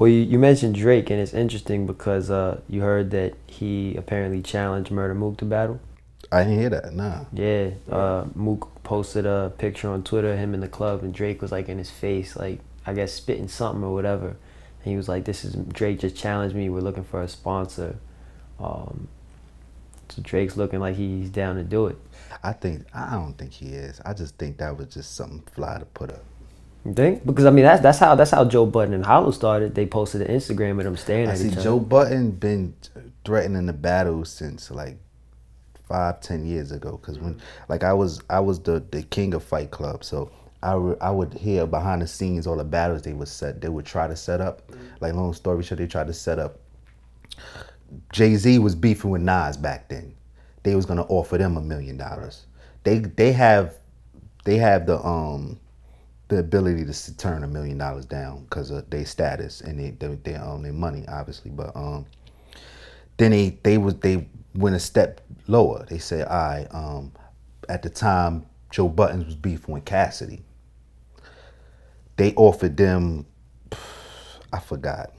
Well, you mentioned Drake, and it's interesting because you heard that he apparently challenged Murda Mook to battle. I didn't hear that. Nah. Yeah, Mook posted a picture on Twitter of him in the club, and Drake was like in his face, like I guess spitting something or whatever. And he was like, "This is Drake just challenged me. We're looking for a sponsor." Um, so Drake's looking like he's down to do it. I don't think he is. I just think that was just something fly to put up. You think? Because I mean that's how Joe Budden and Hollow started. They posted an Instagram of them staring at each other. Joe Budden been threatening the battle since like 5-10 years ago. Cause when like I was the king of Fight Club, so I would hear behind the scenes all the battles they would try to set up. Like long story short, they tried to set up. Jay-Z was beefing with Nas back then. They was gonna offer them $1 million. They have the ability to turn $1 million down because of their status and their money, obviously. But then they went a step lower. They said, all right, at the time Joe Budden was beefing with Cassidy. They offered them, I forgot.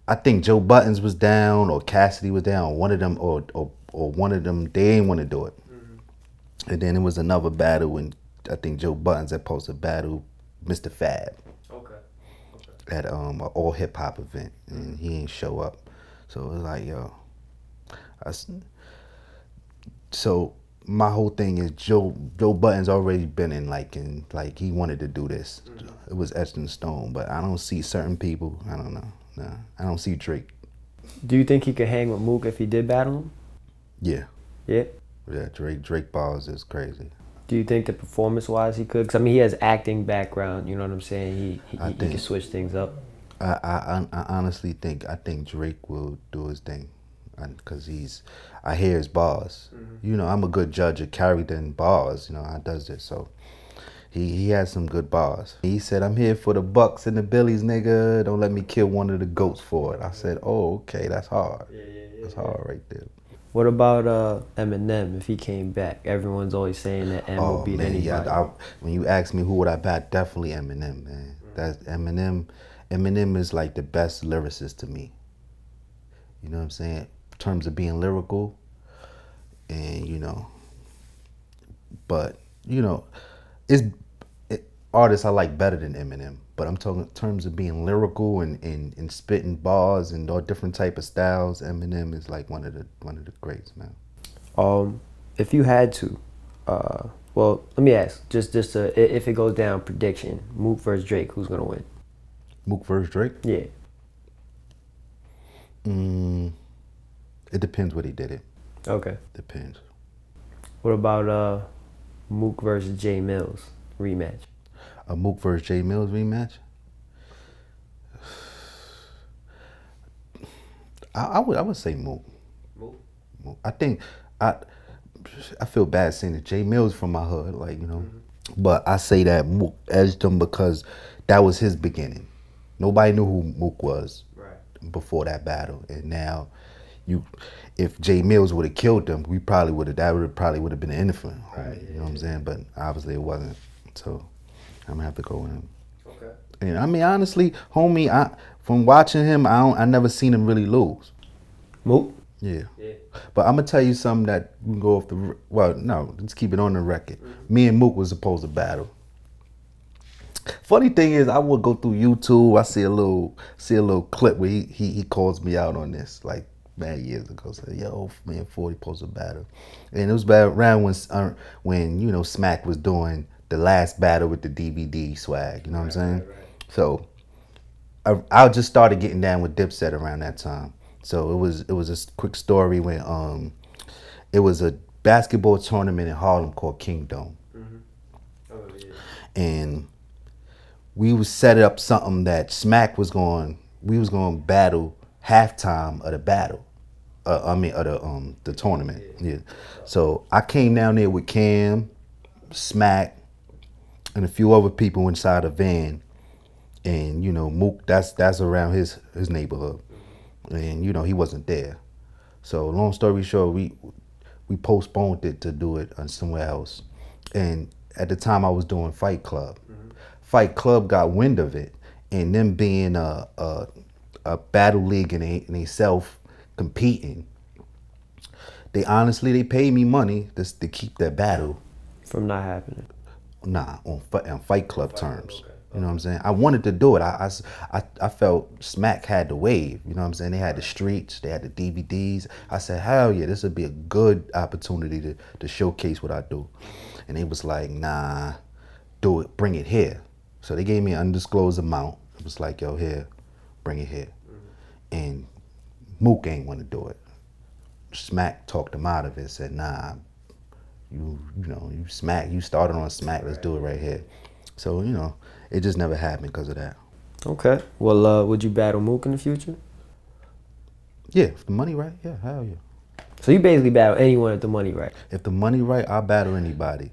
I think Joe Buttons was down or Cassidy was down, or one of them, or one of them, they ain't want to do it. And then it was another battle, and I think Joe Buttons had posted battle Mr. Fab. Okay. At an all hip hop event, and he ain't show up. So it was like, yo. So my whole thing is Joe Budden's already been in like he wanted to do this. It was etched in stone, but I don't see certain people. I don't know. Nah, I don't see Drake. Do you think he could hang with Mook if he did battle him? Yeah. Yeah? Yeah, Drake balls is crazy. Do you think that performance-wise he could? Because, I mean, he has acting background, you know what I'm saying? He can switch things up. I honestly think Drake will do his thing. Because I hear his bars. You know, I'm a good judge of character and bars. You know, I does this, so he has some good bars. He said, "I'm here for the bucks and the billies, nigga. Don't let me kill one of the goats for it." I said, "Oh, okay, that's hard. That's hard right there." What about Eminem if he came back? Everyone's always saying that M will beat anybody. Yeah, when you ask me who would I bat, definitely Eminem, man. That's Eminem. Eminem is like the best lyricist to me. You know what I'm saying? In terms of being lyrical, and you know, but you know, artists I like better than Eminem. But I'm talking in terms of being lyrical and spitting bars and all different type of styles. Eminem is like one of the greats, man. If you had to, well, let me ask, just if it goes down, prediction: Mook versus Drake, who's gonna win? Mook versus Drake? Yeah. It depends what he did it. Okay. Depends. What about Mook versus Jay Mills rematch? A Mook versus Jay Mills rematch? I would say Mook. Mook. I think I feel bad saying that Jay Mills from my hood, like, you know. But I say that Mook edged him because that was his beginning. Nobody knew who Mook was before that battle, and now if Jay Mills would have killed him, that would have been an infant. Right. You know what I'm saying? But obviously it wasn't. So I'm gonna have to go with him. Okay. And I mean, honestly, homie, from watching him, I never seen him really lose. Mook? Yeah. But I'm gonna tell you something that we can go off the. Well, no, let's keep it on the record. Me and Mook was supposed to battle. Funny thing is, I would go through YouTube. I see a little clip where he calls me out on this, like mad years ago. Said, "Yo, man, 40 supposed to battle," and it was around when you know Smack was doing the last battle with the DVD swag. You know what I'm saying? Right. So I just started getting down with Dipset around that time. So it was a quick story when it was a basketball tournament in Harlem called Kingdom, and we was set up something that Smack was we was going to battle halftime of the battle. Of the tournament. Yeah. So I came down there with Cam, Smack, and a few other people inside a van. And you know, Mook, that's around his neighborhood. And you know, he wasn't there. So long story short, we postponed it to do it somewhere else. And at the time I was doing Fight Club. Fight Club got wind of it, and them being a battle league in they self competing, they honestly they paid me money just to keep that battle from not happening. Nah, on Fight Club terms. Okay. You know what I'm saying? I wanted to do it. I felt Smack had the wave. You know what I'm saying? They had the streets, they had the DVDs. I said, hell yeah, this would be a good opportunity to showcase what I do. And they was like, nah, do it, bring it here. So they gave me an undisclosed amount. It was like, yo, here, bring it here. And Mook ain't want to do it. Smack talked him out of it, said, nah, you know, you started on Smack, let's do it right here. So, you know, it just never happened because of that. Okay. Well, would you battle Mook in the future? Yeah, if the money right, yeah, hell yeah. So you basically battle anyone if the money right? If the money right, I'll battle anybody.